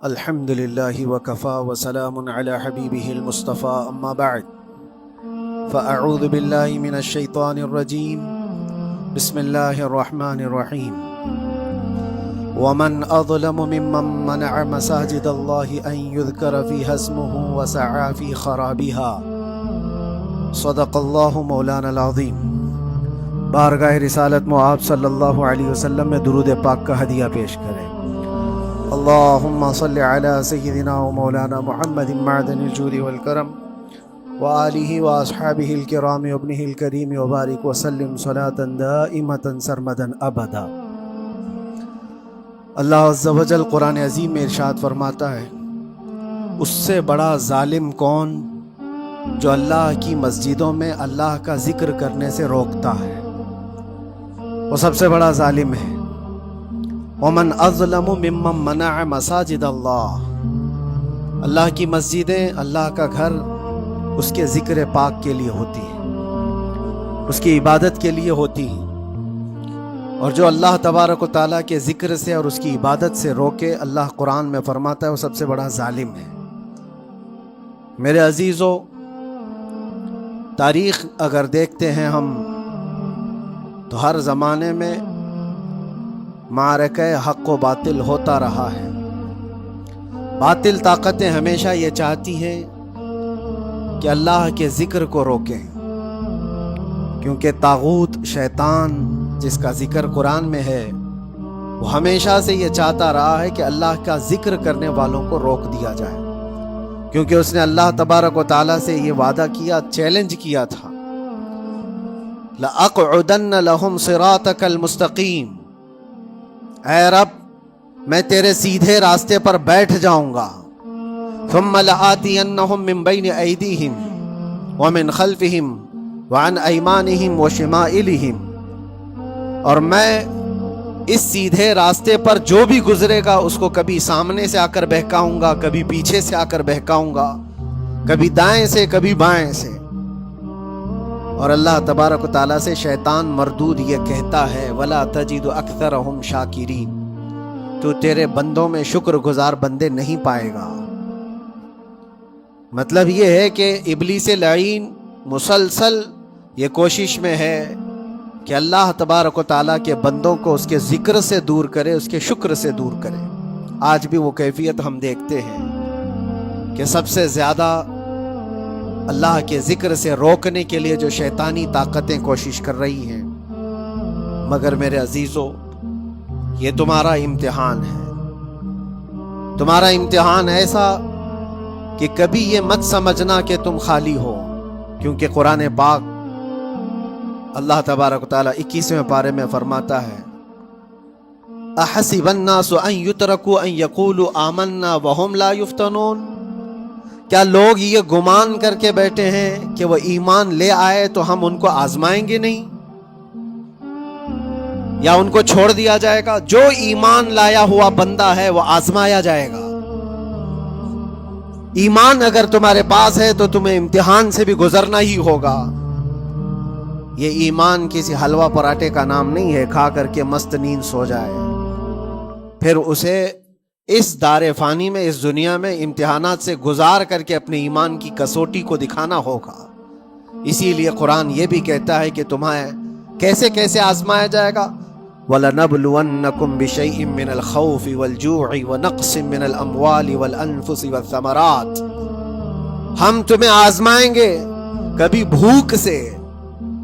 الحمد لله وكفى وسلام على حبيبه المصطفى أما بعد فأعوذ بالله من الشيطان الرجيم بسم الله الرحمن الرحيم ومن أظلم ممن منع مساجد الله أن يذكر فيها اسمه وسعى في خرابها صدق الله مولانا العظیم۔ بارگاہ رسالت میں آپ صلی اللہ علیہ وسلم میں درود پاک کا ہدیہ پیش کریں۔ اللہم صلی علی سیدنا و مولانا محمد معدن الجود والکرم وآلہ واصحابہ الکرام وابنہ الکریم وبارک وسلم صلاة دائمة سرمدا ابدا۔ اللہ عز و جل قرآن عظیم میں ارشاد فرماتا ہے، اس سے بڑا ظالم کون جو اللہ کی مسجدوں میں اللہ کا ذکر کرنے سے روکتا ہے، وہ سب سے بڑا ظالم ہے۔ ومن اظلم ممن منع مساجد اللہ، اللہ کی مسجدیں، اللہ کا گھر اس کے ذکر پاک کے لیے ہوتی ہے، اس کی عبادت کے لیے ہوتی ہے، اور جو اللہ تبارک و تعالیٰ کے ذکر سے اور اس کی عبادت سے روکے، اللہ قرآن میں فرماتا ہے وہ سب سے بڑا ظالم ہے۔ میرے عزیزو، تاریخ اگر دیکھتے ہیں ہم تو ہر زمانے میں معرکہ حق و باطل ہوتا رہا ہے۔ باطل طاقتیں ہمیشہ یہ چاہتی ہیں کہ اللہ کے ذکر کو روکیں، کیونکہ طاغوت شیطان جس کا ذکر قرآن میں ہے وہ ہمیشہ سے یہ چاہتا رہا ہے کہ اللہ کا ذکر کرنے والوں کو روک دیا جائے، کیونکہ اس نے اللہ تبارک و تعالیٰ سے یہ وعدہ کیا، چیلنج کیا تھا، لَأَقْعُدَنَّ لَهُمْ صِرَاطَكَ الْمُسْتَقِيمِ، اے رب میں تیرے سیدھے راستے پر بیٹھ جاؤں گا، ثُمَّ لَآتِيَنَّهُمْ مِنْ بَيْنِ أَيْدِيهِمْ وَمِنْ خَلْفِهِمْ وَعَنْ أَيْمَانِهِمْ وَشِمَائِلِهِمْ، اور میں اس سیدھے راستے پر جو بھی گزرے گا اس کو کبھی سامنے سے آ کر بہکاؤں گا، کبھی پیچھے سے آ کر بہکاؤں گا، کبھی دائیں سے کبھی بائیں سے۔ اور اللہ تبارک و تعالیٰ سے شیطان مردود یہ کہتا ہے، وَلَا تَجِدُ أَكْثَرَهُمْ شَاكِرِينَ، تو تیرے بندوں میں شکر گزار بندے نہیں پائے گا۔ مطلب یہ ہے کہ ابلیس لعین مسلسل یہ کوشش میں ہے کہ اللہ تبارک و تعالیٰ کے بندوں کو اس کے ذکر سے دور کرے، اس کے شکر سے دور کرے۔ آج بھی وہ کیفیت ہم دیکھتے ہیں کہ سب سے زیادہ اللہ کے ذکر سے روکنے کے لیے جو شیطانی طاقتیں کوشش کر رہی ہیں، مگر میرے عزیزو یہ تمہارا امتحان ہے، تمہارا امتحان ایسا کہ کبھی یہ مت سمجھنا کہ تم خالی ہو، کیونکہ قرآن پاک اللہ تبارک و تعالیٰ 21ویں پارے میں فرماتا ہے، اَحَسِبَ النَّاسُ أَن يُتْرَكُوا أَن يَقُولُوا آمَنَّا وَهُمْ لَا يُفْتَنُونَ، کیا لوگ یہ گمان کر کے بیٹھے ہیں کہ وہ ایمان لے آئے تو ہم ان کو آزمائیں گے نہیں، یا ان کو چھوڑ دیا جائے گا؟ جو ایمان لایا ہوا بندہ ہے وہ آزمایا جائے گا۔ ایمان اگر تمہارے پاس ہے تو تمہیں امتحان سے بھی گزرنا ہی ہوگا۔ یہ ایمان کسی حلوہ پراٹھے کا نام نہیں ہے، کھا کر کے مست نیند سو جائے، پھر اسے اس دار فانی میں، اس دنیا میں امتحانات سے گزار کر کے اپنے ایمان کی کسوٹی کو دکھانا ہوگا۔ اسی لیے قرآن یہ بھی کہتا ہے کہ تمہیں کیسے کیسے آزمایا جائے گا، وَلَنَبْلُوَنَّكُمْ بِشَيْءٍ مِّنَ الْخَوْفِ وَالْجُوعِ وَنَقْصٍ مِّنَ الْأَمْوَالِ وَالْأَنفُسِ وَالثَّمَرَاتِ، ہم تمہیں آزمائیں گے کبھی بھوک سے،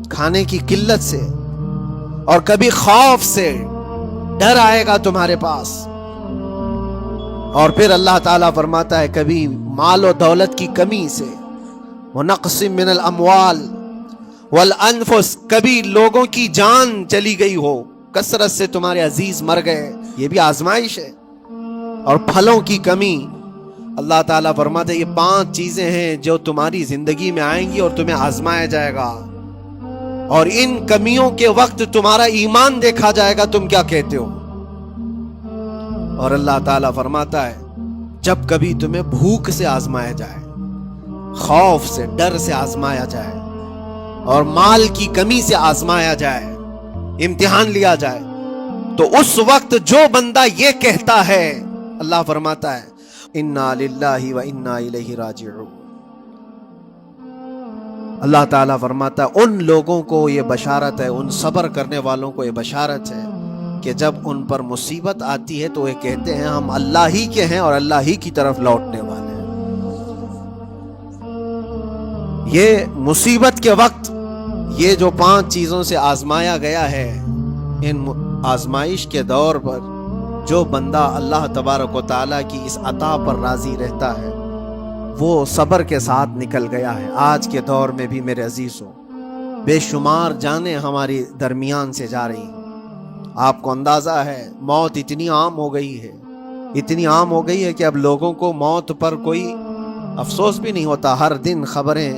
کھانے کی قلت سے، اور کبھی خوف سے، ڈر آئے گا تمہارے پاس، اور پھر اللہ تعالیٰ فرماتا ہے کبھی مال و دولت کی کمی سے، وَنَقْصٍ مِّنَ الْأَمْوَالِ وَالْأَنفُسِ، کبھی لوگوں کی جان چلی گئی ہو، کثرت سے تمہارے عزیز مر گئے، یہ بھی آزمائش ہے، اور پھلوں کی کمی۔ اللہ تعالیٰ فرماتے ہیں یہ 5 چیزیں ہیں جو تمہاری زندگی میں آئیں گی اور تمہیں آزمایا جائے گا، اور ان کمیوں کے وقت تمہارا ایمان دیکھا جائے گا تم کیا کہتے ہو۔ اور اللہ تعالیٰ فرماتا ہے جب کبھی تمہیں بھوک سے آزمایا جائے، خوف سے، ڈر سے آزمایا جائے، اور مال کی کمی سے آزمایا جائے، امتحان لیا جائے، تو اس وقت جو بندہ یہ کہتا ہے، اللہ فرماتا ہے انا للہ و انا الیہ راجعون۔ اللہ تعالیٰ فرماتا ہے ان لوگوں کو یہ بشارت ہے، ان صبر کرنے والوں کو یہ بشارت ہے کہ جب ان پر مصیبت آتی ہے تو یہ کہتے ہیں ہم اللہ ہی کے ہیں اور اللہ ہی کی طرف لوٹنے والے ہیں۔ یہ مصیبت کے وقت یہ جو 5 چیزوں سے آزمایا گیا ہے، ان آزمائش کے دور پر جو بندہ اللہ تبارک و تعالیٰ کی اس عطا پر راضی رہتا ہے وہ صبر کے ساتھ نکل گیا ہے۔ آج کے دور میں بھی میرے عزیزوں بے شمار جانیں ہماری درمیان سے جا رہی ہیں۔ آپ کو اندازہ ہے موت اتنی عام ہو گئی ہے، اتنی عام ہو گئی ہے کہ اب لوگوں کو موت پر کوئی افسوس بھی نہیں ہوتا۔ ہر دن خبریں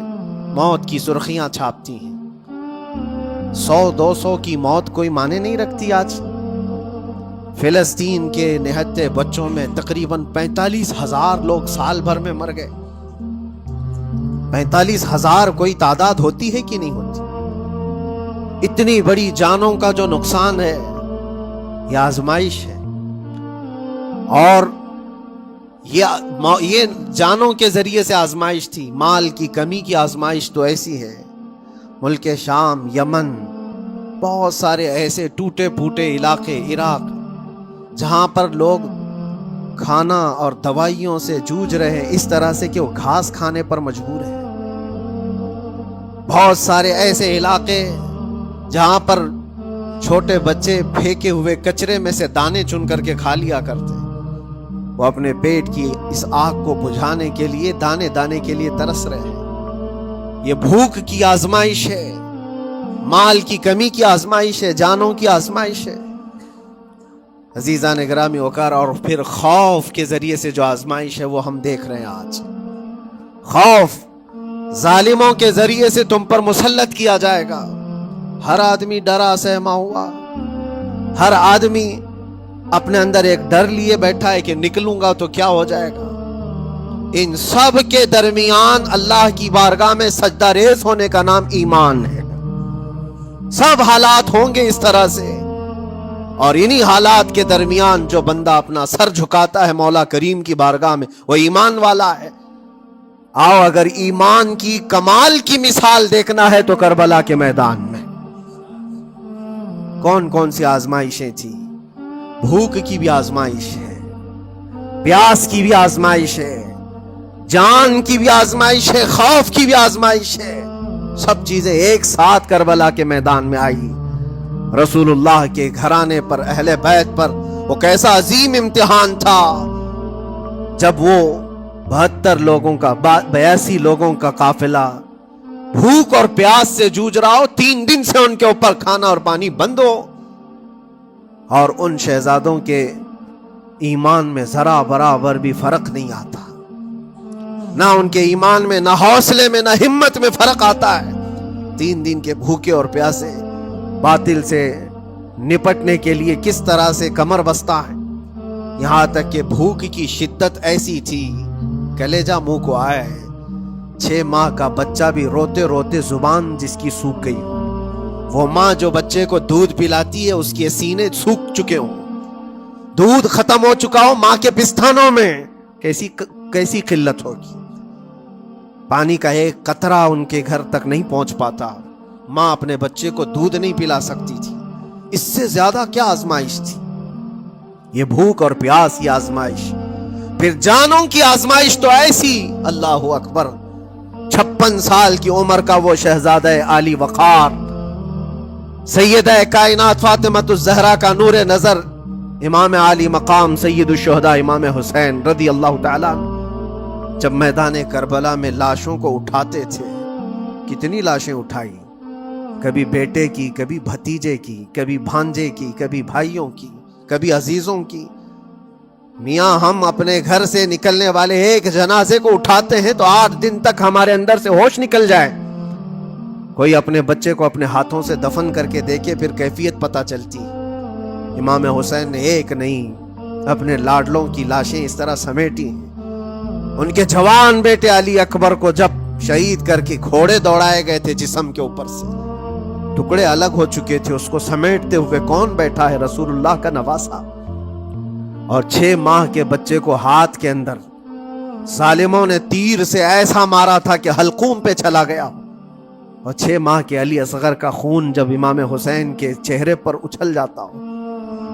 موت کی سرخیاں چھاپتی ہیں۔ 100-200 کی موت کوئی معنی نہیں رکھتی آج۔ فلسطین کے نہتے بچوں میں تقریباً 45,000 لوگ سال بھر میں مر گئے۔ 45,000 کوئی تعداد ہوتی ہے کہ نہیں ہوتی؟ اتنی بڑی جانوں کا جو نقصان ہے یہ آزمائش ہے، اور یہ جانوں کے ذریعے سے آزمائش تھی۔ مال کی کمی کی آزمائش تو ایسی ہے، ملک شام، یمن، بہت سارے ایسے ٹوٹے پھوٹے علاقے، عراق، جہاں پر لوگ کھانا اور دوائیوں سے جوجھ رہے ہیں اس طرح سے کہ وہ گھاس کھانے پر مجبور ہیں۔ بہت سارے ایسے علاقے جہاں پر چھوٹے بچے پھینکے ہوئے کچرے میں سے دانے چن کر کے کھا لیا کرتے ہیں۔ وہ اپنے پیٹ کی اس آگ کو بجھانے کے لیے دانے دانے کے لیے ترس رہے ہیں۔ یہ بھوک کی آزمائش ہے، مال کی کمی کی آزمائش ہے، جانوں کی آزمائش ہے۔ عزیزان گرامی وقار، اور پھر خوف کے ذریعے سے جو آزمائش ہے وہ ہم دیکھ رہے ہیں آج۔ خوف ظالموں کے ذریعے سے تم پر مسلط کیا جائے گا۔ ہر آدمی ڈرا سہما ہوا، ہر آدمی اپنے اندر ایک ڈر لیے بیٹھا ہے کہ نکلوں گا تو کیا ہو جائے گا۔ ان سب کے درمیان اللہ کی بارگاہ میں سجدہ ریز ہونے کا نام ایمان ہے۔ سب حالات ہوں گے اس طرح سے، اور انہی حالات کے درمیان جو بندہ اپنا سر جھکاتا ہے مولا کریم کی بارگاہ میں وہ ایمان والا ہے۔ آؤ اگر ایمان کی کمال کی مثال دیکھنا ہے تو کربلا کے میدان میں کون کون سی آزمائشیں تھیں۔ بھوک کی بھی آزمائش ہے، پیاس کی بھی آزمائش ہے، جان کی بھی آزمائش ہے، خوف کی بھی آزمائش ہے۔ سب چیزیں ایک ساتھ کربلا کے میدان میں آئی۔ رسول اللہ کے گھرانے پر، اہل بیت پر وہ کیسا عظیم امتحان تھا جب وہ 72 لوگوں کا 82 لوگوں کا قافلہ بھوک اور پیاس سے جوجھ رہا ہو، 3 دن سے ان کے اوپر کھانا اور پانی بند ہو، اور ان شہزادوں کے ایمان میں ذرا برابر بھی فرق نہیں آتا۔ نہ ان کے ایمان میں، نہ حوصلے میں، نہ ہمت میں فرق آتا ہے۔ 3 دن کے بھوکے اور پیاسے باطل سے نپٹنے کے لیے کس طرح سے کمر بستہ ہے۔ یہاں تک کہ بھوک کی شدت ایسی تھی، کلیجہ منہ کو آیا ہے۔ 6 ماہ کا بچہ بھی روتے روتے زبان جس کی سوکھ گئی ہو، وہ ماں جو بچے کو دودھ پلاتی ہے اس کے سینے سوکھ چکے ہوں، دودھ ختم ہو چکا ہو ماں کے پستانوں میں، کیسی قلت ہوگی۔ پانی کا ایک قطرہ ان کے گھر تک نہیں پہنچ پاتا، ماں اپنے بچے کو دودھ نہیں پلا سکتی تھی۔ اس سے زیادہ کیا آزمائش تھی یہ بھوک اور پیاس کی آزمائش۔ پھر جانوں کی آزمائش تو ایسی، اللہ اکبر، 56 سال کی عمر کا وہ شہزادہ عالی وقار، سیدہ کائنات فاطمۃ الزہرا کا نور نظر، امام عالی مقام سید الشہداء امام حسین رضی اللہ تعالیٰ جب میدان کربلا میں لاشوں کو اٹھاتے تھے، کتنی لاشیں اٹھائی، کبھی بیٹے کی، کبھی بھتیجے کی، کبھی بھانجے کی، کبھی بھائیوں کی، کبھی عزیزوں کی۔ میاں ہم اپنے گھر سے نکلنے والے ایک جنازے کو اٹھاتے ہیں تو 8 دن تک ہمارے اندر سے ہوش نکل جائے۔ کوئی اپنے بچے کو اپنے ہاتھوں سے دفن کر کے دیکھے پھر کیفیت پتہ چلتی۔ امام حسین نے ایک نہیں اپنے لاڈلوں کی لاشیں اس طرح سمیٹی۔ ان کے جوان بیٹے علی اکبر کو جب شہید کر کے گھوڑے دوڑائے گئے تھے جسم کے اوپر سے، ٹکڑے الگ ہو چکے تھے، اس کو سمیٹتے ہوئے کون بیٹھا ہے؟ رسول اللہ کا نواسا۔ اور 6 ماہ کے بچے کو ہاتھ کے اندر ظالموں نے تیر سے ایسا مارا تھا کہ حلقوم پہ چلا گیا، اور 6 ماہ کے علی اصغر کا خون جب امام حسین کے چہرے پر اچھل جاتا ہو،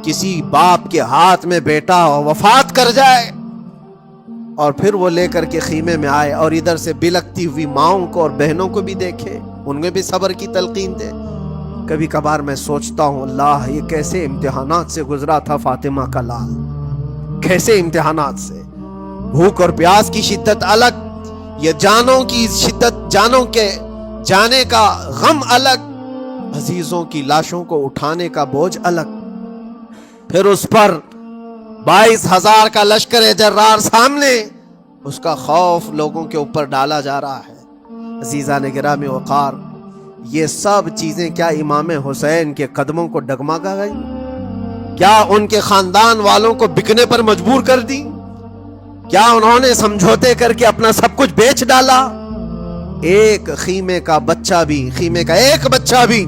کسی باپ کے ہاتھ میں بیٹا وفات کر جائے اور پھر وہ لے کر کے خیمے میں آئے اور ادھر سے بلکتی ہوئی ماؤں کو اور بہنوں کو بھی دیکھے، ان میں بھی صبر کی تلقین دے۔ کبھی کبھار میں سوچتا ہوں اللہ یہ کیسے امتحانات سے گزرا تھا فاطمہ کا لال، کیسے امتحانات سے، بھوک اور پیاس کی شدت الگ، یہ جانوں کی شدت، جانوں کے جانے کا غم الگ، عزیزوں کی لاشوں کو اٹھانے کا بوجھ الگ، پھر اس پر 22,000 کا لشکر جرار سامنے، اس کا خوف لوگوں کے اوپر ڈالا جا رہا ہے۔ عزیزان گرامی وقار، یہ سب چیزیں کیا امام حسین کے قدموں کو ڈگمگا گئی؟ کیا ان کے خاندان والوں کو بکنے پر مجبور کر دی؟ کیا انہوں نے سمجھوتے کر کے اپنا سب کچھ بیچ ڈالا؟ ایک خیمے کا بچہ بھی، خیمے کا ایک بچہ بھی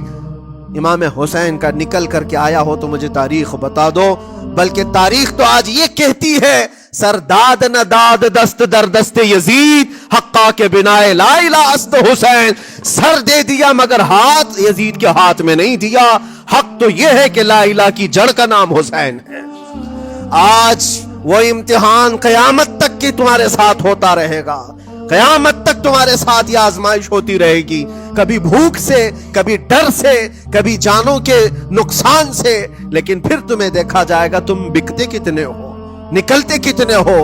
امام حسین کا نکل کر کے آیا ہو تو مجھے تاریخ بتا دو، بلکہ تاریخ تو آج یہ کہتی ہے سر داد نہ داد دست در دست یزید، حقا کے بنا لا الہ است حسین، سر دے دیا مگر ہاتھ یزید کے ہاتھ میں نہیں دیا۔ حق تو یہ ہے کہ لا الہ کی جڑ کا نام حسین ہے۔ آج وہ امتحان قیامت تک کی تمہارے ساتھ ہوتا رہے گا، قیامت تک تمہارے ساتھ یہ آزمائش ہوتی رہے گی، کبھی بھوک سے، کبھی ڈر سے، کبھی جانوں کے نقصان سے، لیکن پھر تمہیں دیکھا جائے گا تم بکتے کتنے ہو، نکلتے کتنے ہو،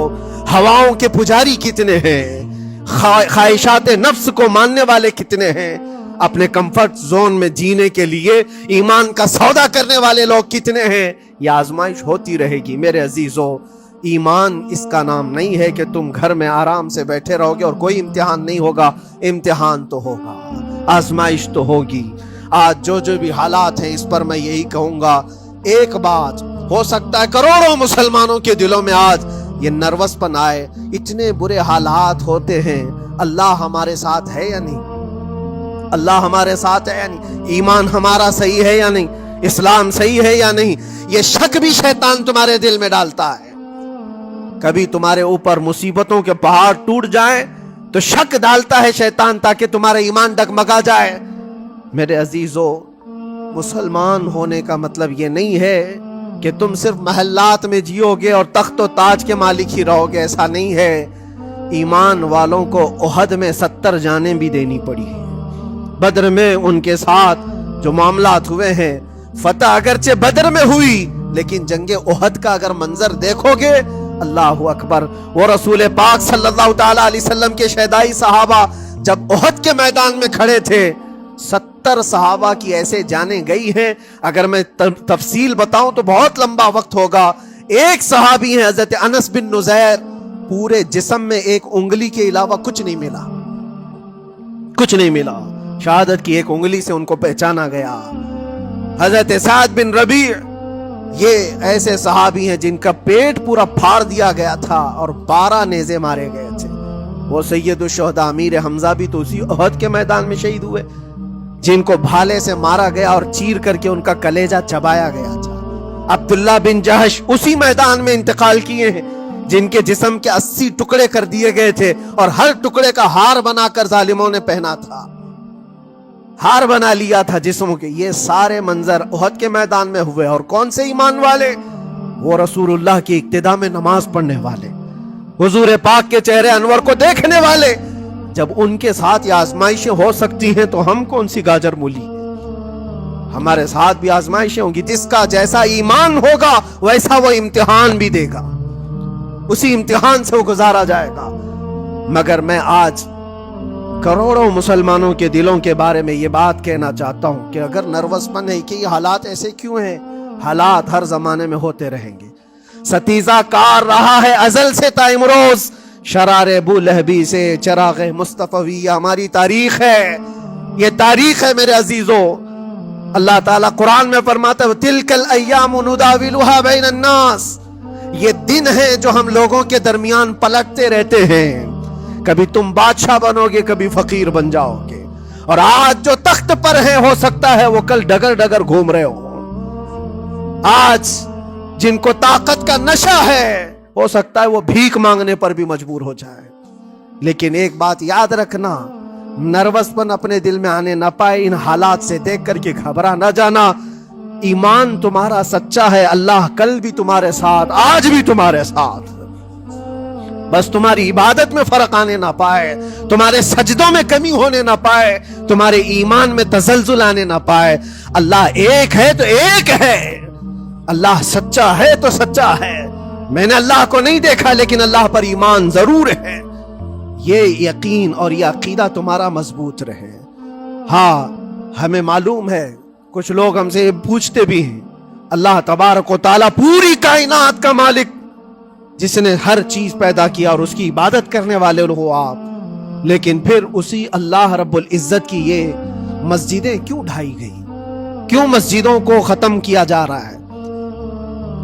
ہواؤں کے پجاری کتنے ہیں، خواہشات نفس کو ماننے والے کتنے ہیں، اپنے کمفرٹ زون میں جینے کے لیے ایمان کا سودا کرنے والے لوگ کتنے ہیں۔ یہ آزمائش ہوتی رہے گی میرے عزیزوں۔ ایمان اس کا نام نہیں ہے کہ تم گھر میں آرام سے بیٹھے رہو گے اور کوئی امتحان نہیں ہوگا، امتحان تو ہوگا، آزمائش تو ہوگی۔ آج جو بھی حالات ہیں اس پر میں یہی کہوں گا، ایک بات ہو سکتا ہے کروڑوں مسلمانوں کے دلوں میں آج یہ نروس پن آئے، اتنے برے حالات ہوتے ہیں، اللہ ہمارے ساتھ ہے یا نہیں؟ اللہ ہمارے ساتھ ہے یا نہیں؟ ایمان ہمارا صحیح ہے یا نہیں؟ اسلام صحیح ہے یا نہیں؟ یہ شک بھی شیطان تمہارے دل میں ڈالتا ہے۔ کبھی تمہارے اوپر مصیبتوں کے پہاڑ ٹوٹ جائیں تو شک ڈالتا ہے شیطان تاکہ تمہارا ایمان ڈگمگا جائے۔ میرے عزیزو، مسلمان ہونے کا مطلب یہ نہیں ہے کہ تم صرف محلات میں جیو گے اور تخت و تاج کے مالک ہی رہو گے، ایسا نہیں ہے۔ ایمان والوں کو احد میں 70 جانیں بھی دینی پڑی ہے، بدر میں ان کے ساتھ جو معاملات ہوئے ہیں، فتح اگرچہ بدر میں ہوئی لیکن جنگ احد کا اگر منظر دیکھو گے، اللہ اکبر، وہ رسول پاک صلی اللہ تعالی علیہ وسلم کے شہدائی صحابہ جب احد کے میدان میں کھڑے تھے، 70 صحابہ کی ایسے جانیں گئی ہیں، اگر میں تفصیل بتاؤں تو بہت لمبا وقت ہوگا۔ ایک صحابی ہیں حضرت انس بن نزیر، پورے جسم میں ایک انگلی کے علاوہ کچھ نہیں ملا، کچھ نہیں ملا، شہادت کی ایک انگلی سے ان کو پہچانا گیا۔ حضرت سعد بن ربیع، یہ ایسے صحابی ہیں جن کا پیٹ پورا پھاڑ دیا گیا تھا اور 12 نیزے مارے گئے تھے۔ وہ سید الشہداء امیر حمزہ بھی تو اسی احد کے میدان میں شہید ہوئے، جن کو بھالے سے مارا گیا اور چیر کر کے ان کا کلیجہ چبایا گیا تھا۔ عبداللہ بن جہش اسی میدان میں انتقال کیے ہیں، جن کے جسم کے 80 ٹکڑے کر دیے گئے تھے اور ہر ٹکڑے کا ہار بنا کر ظالموں نے پہنا تھا، ہار بنا لیا تھا جسموں کے۔ یہ سارے منظر احد کے میدان میں ہوئے، اور کون سے ایمان والے؟ وہ رسول اللہ کی اقتداء میں نماز پڑھنے والے، حضور پاک کے چہرے انور کو دیکھنے والے۔ جب ان کے ساتھ یہ آزمائشیں ہو سکتی ہیں تو ہم کون سی گاجر مولی؟ ہمارے ساتھ بھی آزمائشیں ہوں گی، جس کا جیسا ایمان ہوگا ویسا وہ امتحان بھی دے گا، اسی امتحان سے وہ گزارا جائے گا۔ مگر میں آج کروڑوں مسلمانوں کے دلوں کے بارے میں یہ بات کہنا چاہتا ہوں کہ اگر نروس پن ہے کہ یہ حالات ایسے کیوں ہیں، حالات ہر زمانے میں ہوتے رہیں گے۔ ستیزہ کار رہا ہے ازل سے تا امروز، شرار ابو لہبی سے چراغ مصطفی، ہماری تاریخ ہے، یہ تاریخ ہے میرے عزیزو۔ اللہ تعالیٰ قرآن میں فرماتا ہے تِلْكَ الْأَيَّامُ نُدَاوِلُهَا بَيْنَ النَّاسِ، یہ دن ہیں جو ہم لوگوں کے درمیان پلٹتے رہتے ہیں، کبھی تم بادشاہ بنو گے، کبھی فقیر بن جاؤ گے، اور آج جو تخت پر ہیں ہو سکتا ہے وہ کل ڈگر ڈگر گھوم رہے ہو۔ آج جن کو طاقت کا نشہ ہے ہو سکتا ہے وہ بھیک مانگنے پر بھی مجبور ہو جائے. لیکن ایک بات یاد رکھنا، نروس پن اپنے دل میں آنے نہ پائے. ان حالات سے دیکھ کر کے گھبرا نہ جانا. ایمان تمہارا سچا ہے، اللہ کل بھی تمہارے ساتھ، آج بھی تمہارے ساتھ. بس تمہاری عبادت میں فرق آنے نہ پائے، تمہارے سجدوں میں کمی ہونے نہ پائے، تمہارے ایمان میں تزلزل آنے نہ پائے. اللہ ایک ہے تو ایک ہے، اللہ سچا ہے تو سچا ہے. میں نے اللہ کو نہیں دیکھا لیکن اللہ پر ایمان ضرور ہے. یہ یقین اور یہ عقیدہ تمہارا مضبوط رہے. ہاں ہمیں معلوم ہے، کچھ لوگ ہم سے پوچھتے بھی ہیں، اللہ تبارک و تعالیٰ پوری کائنات کا مالک جس نے ہر چیز پیدا کیا اور اس کی عبادت کرنے والے ہو آپ، لیکن پھر اسی اللہ رب العزت کی یہ مسجدیں کیوں ڈھائی گئی؟ کیوں مسجدوں کو ختم کیا جا رہا ہے؟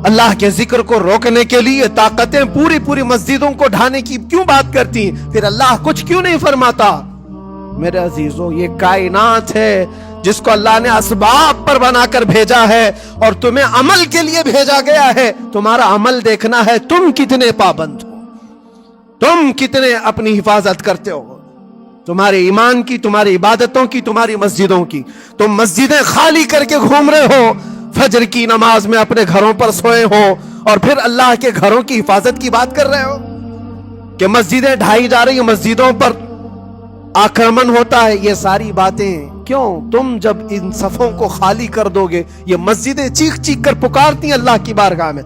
اللہ کے ذکر کو روکنے کے لیے طاقتیں پوری مسجدوں کو ڈھانے کی کیوں بات کرتی ہیں؟ پھر اللہ کچھ کیوں نہیں فرماتا؟ میرے عزیزو، یہ کائنات ہے جس کو اللہ نے اسباب پر بنا کر بھیجا ہے اور تمہیں عمل کے لیے بھیجا گیا ہے. تمہارا عمل دیکھنا ہے، تم کتنے پابند ہو، تم کتنے اپنی حفاظت کرتے ہو، تمہارے ایمان کی، تمہاری عبادتوں کی، تمہاری مسجدوں کی. تم مسجدیں خالی کر کے گھوم رہے ہو، فجر کی نماز میں اپنے گھروں پر سوئے ہو اور پھر اللہ کے گھروں کی حفاظت کی بات کر رہے ہو کہ مسجدیں ڈھائی جا رہی ہیں، مسجدوں پر آکرمن ہوتا ہے. یہ ساری باتیں کیوں؟ تم جب ان صفوں کو خالی کر دو گے، یہ مسجدیں چیخ چیخ کر پکارتی ہیں اللہ کی بارگاہ میں.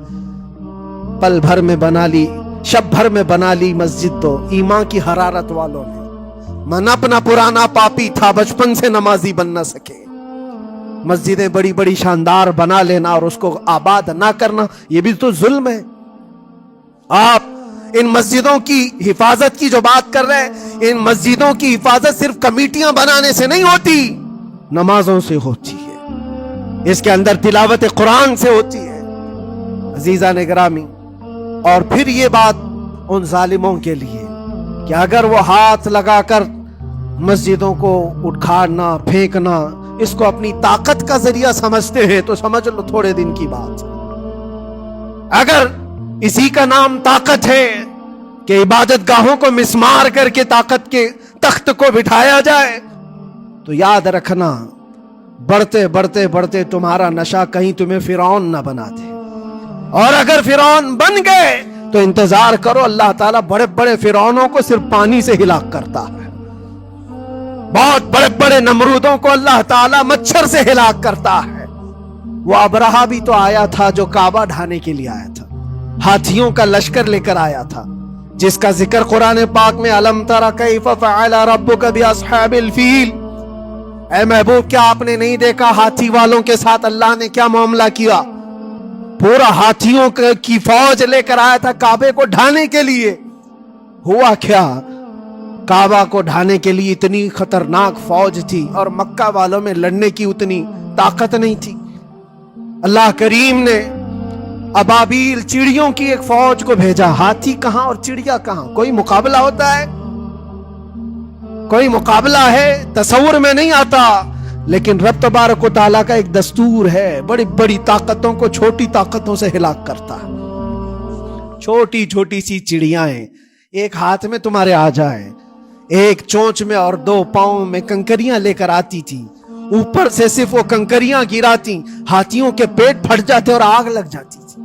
پل بھر میں بنا لی، شب بھر میں بنا لی مسجد تو ایمان کی حرارت والوں نے. من اپنا پرانا پاپی تھا، بچپن سے نمازی بن نہ سکے. مسجدیں بڑی بڑی شاندار بنا لینا اور اس کو آباد نہ کرنا، یہ بھی تو ظلم ہے. آپ ان مسجدوں کی حفاظت کی جو بات کر رہے ہیں، ان مسجدوں کی حفاظت صرف کمیٹیاں بنانے سے نہیں ہوتی، نمازوں سے ہوتی ہے، اس کے اندر تلاوت قرآن سے ہوتی ہے. عزیزان گرامی، اور پھر یہ بات ان ظالموں کے لیے کہ اگر وہ ہاتھ لگا کر مسجدوں کو اکھاڑنا، پھینکنا اس کو اپنی طاقت کا ذریعہ سمجھتے ہیں تو سمجھ لو تھوڑے دن کی بات. اگر اسی کا نام طاقت ہے کہ عبادت گاہوں کو مسمار کر کے طاقت کے تخت کو بٹھایا جائے، تو یاد رکھنا بڑھتے بڑھتے بڑھتے تمہارا نشہ کہیں تمہیں فرعون نہ بنا دے. اور اگر فرعون بن گئے تو انتظار کرو، اللہ تعالیٰ بڑے بڑے فرعونوں کو صرف پانی سے ہلاک کرتا ہے. بہت بڑے بڑے نمرودوں کو اللہ تعالیٰ مچھر سے ہلاک کرتا ہے. وہ ابرہہ بھی تو آیا تھا جو کعبہ ڈھانے کے لیے آیا تھا، ہاتھیوں کا لشکر لے کر آیا تھا، جس کا ذکر قرآن پاک میں الم تر کیف فعل ربک باصحاب الفیل. اے محبوب، کیا آپ نے نہیں دیکھا ہاتھی والوں کے ساتھ اللہ نے کیا معاملہ کیا؟ پورا ہاتھیوں کی فوج لے کر آیا تھا کعبے کو ڈھانے کے لیے. ہوا کیا؟ کعبہ کو ڈھانے کے لیے اتنی خطرناک فوج تھی اور مکہ والوں میں لڑنے کی اتنی طاقت نہیں تھی. اللہ کریم نے ابابیل چڑیوں کی ایک فوج کو بھیجا. ہاتھی کہاں اور چڑیا کہاں؟ کوئی مقابلہ ہوتا ہے؟ کوئی مقابلہ ہے؟ تصور میں نہیں آتا. لیکن رب تبارک و تعالیٰ کا ایک دستور ہے، بڑی بڑی طاقتوں کو چھوٹی طاقتوں سے ہلاک کرتا ہے. چھوٹی چھوٹی سی چڑیاں ایک ہاتھ میں تمہارے آ جائیں، ایک چونچ میں اور دو پاؤں میں کنکریاں لے کر آتی تھی، اوپر سے صرف وہ کنکریاں گراتی، ہاتھیوں کے پیٹ پھٹ جاتے اور آگ لگ جاتی تھی.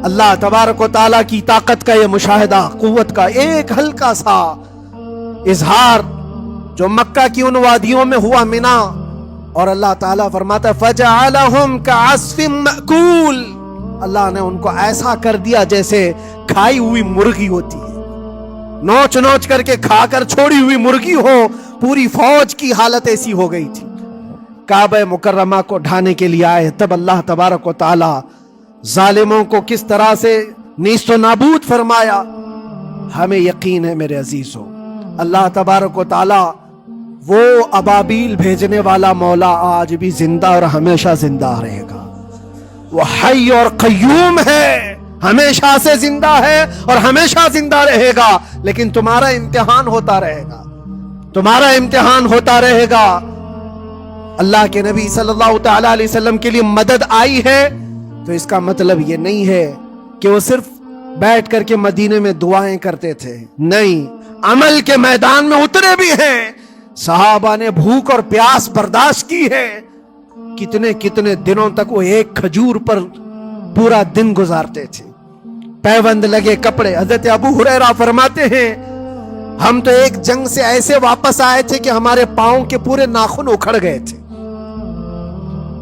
اللہ تبارک و تعالیٰ کی طاقت کا یہ مشاہدہ، قوت کا ایک ہلکا سا اظہار جو مکہ کی ان وادیوں میں ہوا منا، اور اللہ تعالیٰ فرماتا ہے فَجَعَلَهُمْ كَعَصْفٍ مَأْكُولٍ. اللہ نے ان کو ایسا کر دیا جیسے کھائی ہوئی مرغی ہوتی ہے، نوچ نوچ کر کے کھا کر چھوڑی ہوئی مرغی ہو. پوری فوج کی حالت ایسی ہو گئی تھی. کعبہ مکرمہ کو ڈھانے کے لیے آئے، تب اللہ تبارک و تعالی ظالموں کو کس طرح سے نیست و نابود فرمایا. ہمیں یقین ہے میرے عزیزو، اللہ تبارک و تعالی وہ ابابیل بھیجنے والا مولا آج بھی زندہ اور ہمیشہ زندہ رہے گا. وہ حی اور قیوم ہے، ہمیشہ سے زندہ ہے اور ہمیشہ زندہ رہے گا. لیکن تمہارا امتحان ہوتا رہے گا، تمہارا امتحان ہوتا رہے گا. اللہ کے نبی صلی اللہ تعالی علیہ وسلم کے لیے مدد آئی ہے تو اس کا مطلب یہ نہیں ہے کہ وہ صرف بیٹھ کر کے مدینے میں دعائیں کرتے تھے؟ نہیں، عمل کے میدان میں اترے بھی ہیں۔ صحابہ نے بھوک اور پیاس برداشت کی ہے، کتنے کتنے دنوں تک وہ ایک کھجور پر پورا دن گزارتے تھے۔ پیوند لگے کپڑے، حضرت ابو ہریرہ فرماتے ہیں ہم تو ایک جنگ سے ایسے واپس آئے تھے کہ ہمارے پاؤں کے پورے ناخن اکھڑ گئے تھے،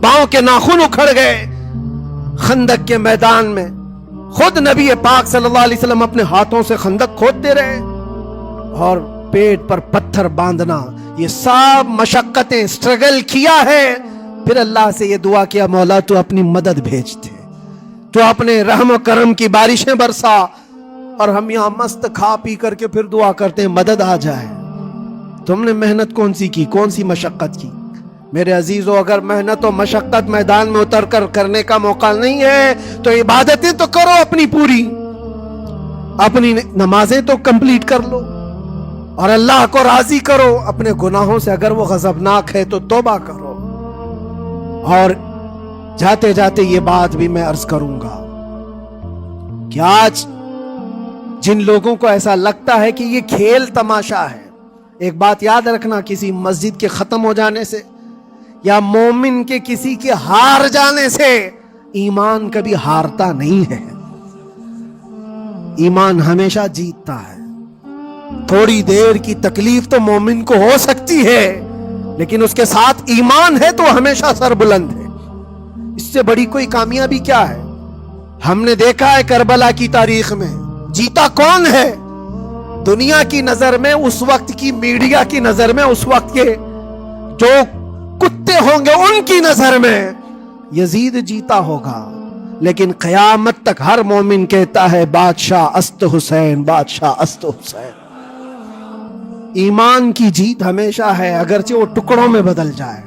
پاؤں کے ناخن اکھڑ گئے۔ خندق کے میدان میں خود نبی پاک صلی اللہ علیہ وسلم اپنے ہاتھوں سے خندق کھودتے رہے، اور پیٹ پر پتھر باندھنا، یہ سب مشقتیں، سٹرگل کیا ہے۔ پھر اللہ سے یہ دعا کیا، مولا تو اپنی مدد بھیج دے، تو اپنے رحم و کرم کی بارشیں برسا۔ اور ہم یہاں مست کھا پی کر کے پھر دعا کرتے ہیں مدد آ جائے۔ تم نے محنت کون سی کی، کون سی مشقت کی؟ میرے عزیزو، اگر محنت و مشقت میدان میں اتر کر کرنے کا موقع نہیں ہے تو عبادتیں تو کرو اپنی پوری، اپنی نمازیں تو کمپلیٹ کر لو اور اللہ کو راضی کرو۔ اپنے گناہوں سے اگر وہ غضبناک ہے تو توبہ کرو۔ اور جاتے جاتے یہ بات بھی میں عرض کروں گا کہ آج جن لوگوں کو ایسا لگتا ہے کہ یہ کھیل تماشا ہے، ایک بات یاد رکھنا، کسی مسجد کے ختم ہو جانے سے یا مومن کے کسی کے ہار جانے سے ایمان کبھی ہارتا نہیں ہے، ایمان ہمیشہ جیتتا ہے۔ تھوڑی دیر کی تکلیف تو مومن کو ہو سکتی ہے، لیکن اس کے ساتھ ایمان ہے تو ہمیشہ سر بلند ہے۔ اس سے بڑی کوئی کامیابی کیا ہے؟ ہم نے دیکھا ہے کربلا کی تاریخ میں جیتا کون ہے؟ دنیا کی نظر میں، اس وقت کی میڈیا کی نظر میں، اس وقت کے جو کتے ہوں گے ان کی نظر میں یزید جیتا ہوگا، لیکن قیامت تک ہر مومن کہتا ہے بادشاہ است حسین، بادشاہ است حسین۔ ایمان کی جیت ہمیشہ ہے، اگرچہ وہ ٹکڑوں میں بدل جائے،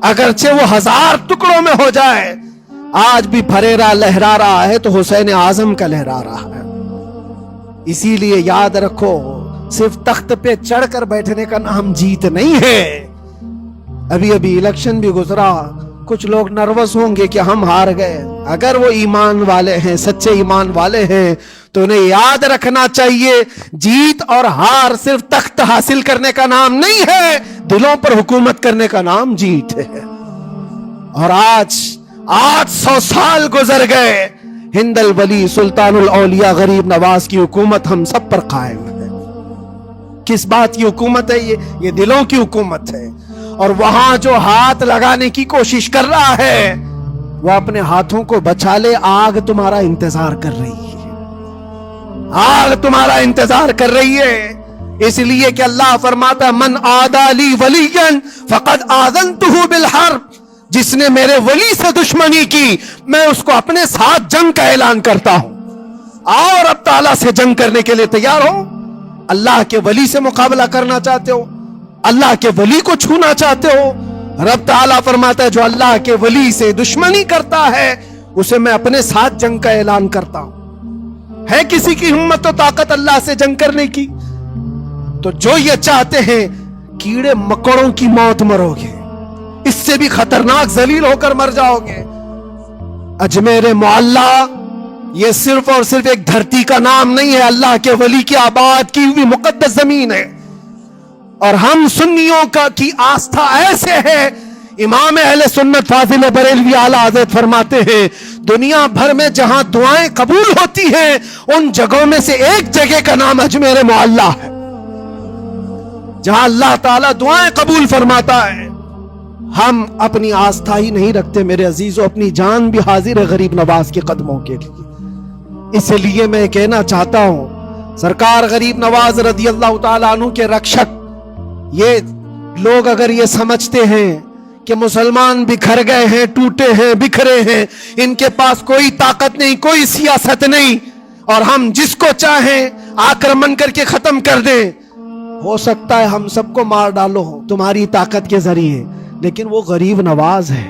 اگرچہ وہ 1000 ٹکڑوں میں ہو جائے۔ آج بھی پھریرا لہرا رہا ہے تو حسین اعظم کا لہرا رہا ہے۔ اسی لیے یاد رکھو، صرف تخت پہ چڑھ کر بیٹھنے کا نام جیت نہیں ہے۔ ابھی الیکشن بھی گزرا، کچھ لوگ نروس ہوں گے کہ ہم ہار گئے۔ اگر وہ ایمان والے ہیں، سچے ایمان والے ہیں، تو انہیں یاد رکھنا چاہیے جیت اور ہار صرف تخت حاصل کرنے کا نام نہیں ہے، دلوں پر حکومت کرنے کا نام جیت ہے۔ اور آج 800 سال گزر گئے، ہند الولی سلطان الاولیاء غریب نواز کی حکومت ہم سب پر قائم ہے۔ کس بات کی حکومت ہے یہ دلوں کی حکومت ہے۔ اور وہاں جو ہاتھ لگانے کی کوشش کر رہا ہے وہ اپنے ہاتھوں کو بچا لے، آگ تمہارا انتظار کر رہی ہے، آگ تمہارا انتظار کر رہی ہے۔ اس لیے کہ اللہ فرماتا من عادی لی ولیا فقد آذنتہ بالحرب، جس نے میرے ولی سے دشمنی کی میں اس کو اپنے ساتھ جنگ کا اعلان کرتا ہوں۔ اور اب تعالیٰ سے جنگ کرنے کے لیے تیار ہو؟ اللہ کے ولی سے مقابلہ کرنا چاہتے ہو؟ اللہ کے ولی کو چھونا چاہتے ہو؟ رب تعالیٰ فرماتا ہے جو اللہ کے ولی سے دشمنی کرتا ہے اسے میں اپنے ساتھ جنگ کا اعلان کرتا ہوں۔ ہے کسی کی ہمت و طاقت اللہ سے جنگ کرنے کی؟ تو جو یہ چاہتے ہیں کیڑے مکوڑوں کی موت مرو گے، اس سے بھی خطرناک ذلیل ہو کر مر جاؤ گے۔ اجمیر معلیٰ یہ صرف اور صرف ایک دھرتی کا نام نہیں ہے، اللہ کے ولی کی آباد کی ہوئی مقدس زمین ہے۔ اور ہم سنیوں کی آستھا ایسے ہے، امام اہل سنت فاضل بریلوی اعلیٰ حضرت فرماتے ہیں دنیا بھر میں جہاں دعائیں قبول ہوتی ہیں ان جگہوں میں سے ایک جگہ کا نام اجمیر معلیٰ ہے، جہاں اللہ تعالیٰ دعائیں قبول فرماتا ہے۔ ہم اپنی آستھا ہی نہیں رکھتے میرے عزیزو، اپنی جان بھی حاضر ہے غریب نواز کے قدموں کے لیے۔ اس لیے میں کہنا چاہتا ہوں سرکار غریب نواز رضی اللہ تعالیٰ عنہ کے رکشک، یہ لوگ اگر یہ سمجھتے ہیں کہ مسلمان بکھر گئے ہیں، ٹوٹے ہیں، بکھرے ہیں، ان کے پاس کوئی طاقت نہیں، کوئی سیاست نہیں، اور ہم جس کو چاہیں آکرمن کر کے ختم کر دیں، ہو سکتا ہے ہم سب کو مار ڈالو تمہاری طاقت کے ذریعے، لیکن وہ غریب نواز ہے۔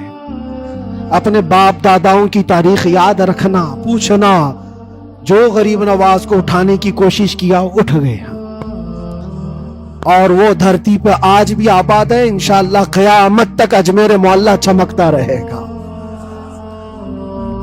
اپنے باپ داداؤں کی تاریخ یاد رکھنا، پوچھنا، جو غریب نواز کو اٹھانے کی کوشش کیا اٹھ گیا، اور وہ دھرتی پہ آج بھی آباد ہے۔ انشاءاللہ قیامت تک اجمیر معلیٰ چمکتا رہے گا۔